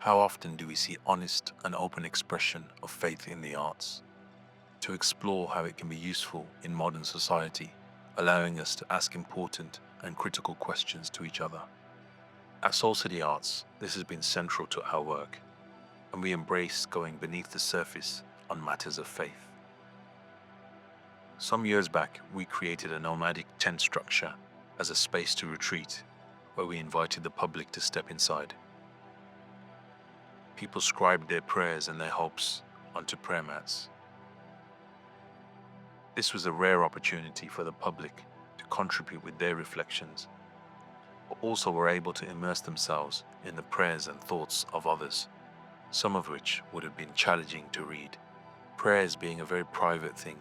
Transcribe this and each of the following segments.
How often do we see honest and open expression of faith in the arts? To explore how it can be useful in modern society, allowing us to ask important and critical questions to each other. At Soul City Arts, this has been central to our work, and we embrace going beneath the surface on matters of faith. Some years back, we created a nomadic tent structure as a space to retreat, where we invited the public to step inside. People scribed their prayers and their hopes onto prayer mats. This was a rare opportunity for the public to contribute with their reflections, but also were able to immerse themselves in the prayers and thoughts of others, some of which would have been challenging to read. Prayers being a very private thing,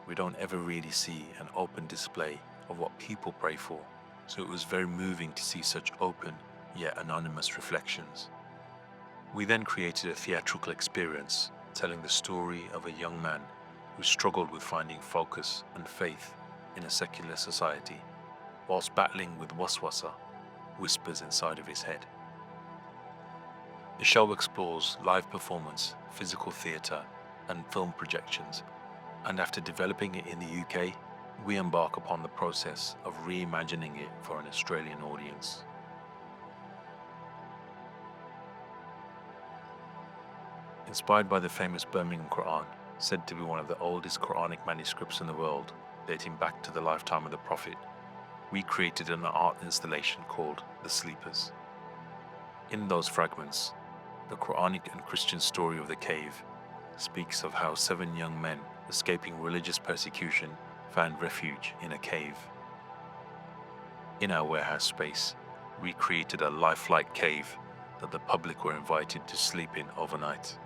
we don't ever really see an open display of what people pray for, so it was very moving to see such open yet anonymous reflections. We then created a theatrical experience telling the story of a young man who struggled with finding focus and faith in a secular society, whilst battling with Waswasa, whispers inside of his head. The show explores live performance, physical theatre, and film projections, and after developing it in the UK, we embark upon the process of reimagining it for an Australian audience. Inspired by the famous Birmingham Quran, said to be one of the oldest Quranic manuscripts in the world, dating back to the lifetime of the Prophet, we created an art installation called The Sleepers. In those fragments, the Quranic and Christian story of the cave speaks of how 7 young men escaping religious persecution found refuge in a cave. In our warehouse space, we created a lifelike cave that the public were invited to sleep in overnight.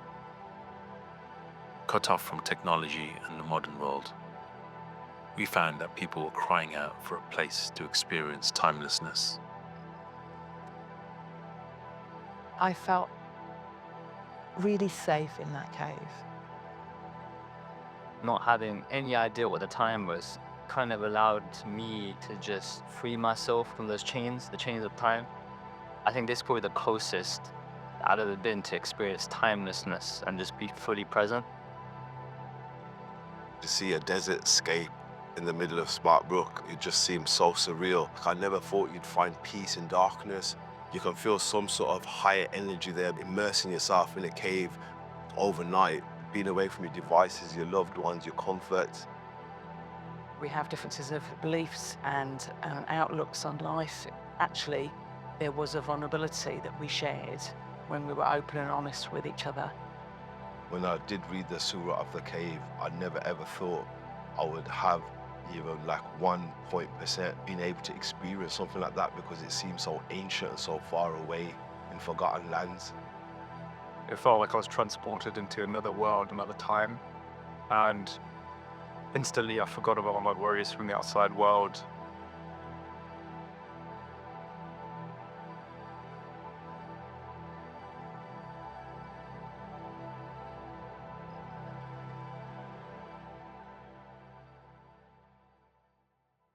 Cut off from technology and the modern world, we found that people were crying out for a place to experience timelessness. I felt really safe in that cave. Not having any idea what the time was kind of allowed me to just free myself from those chains, the chains of time. I think this is probably the closest I've ever been to experience timelessness and just be fully present. To see a desert scape in the middle of Smartbrook, it just seemed so surreal. I never thought you'd find peace in darkness. You can feel some sort of higher energy there, immersing yourself in a cave overnight, being away from your devices, your loved ones, your comforts. We have differences of beliefs and outlooks on life. Actually, there was a vulnerability that we shared when we were open and honest with each other. When I did read the Surah of the Cave, I never ever thought I would have even like 1% being able to experience something like that, because it seems so ancient and so far away in forgotten lands. It felt like I was transported into another world, another time, and instantly I forgot about all my worries from the outside world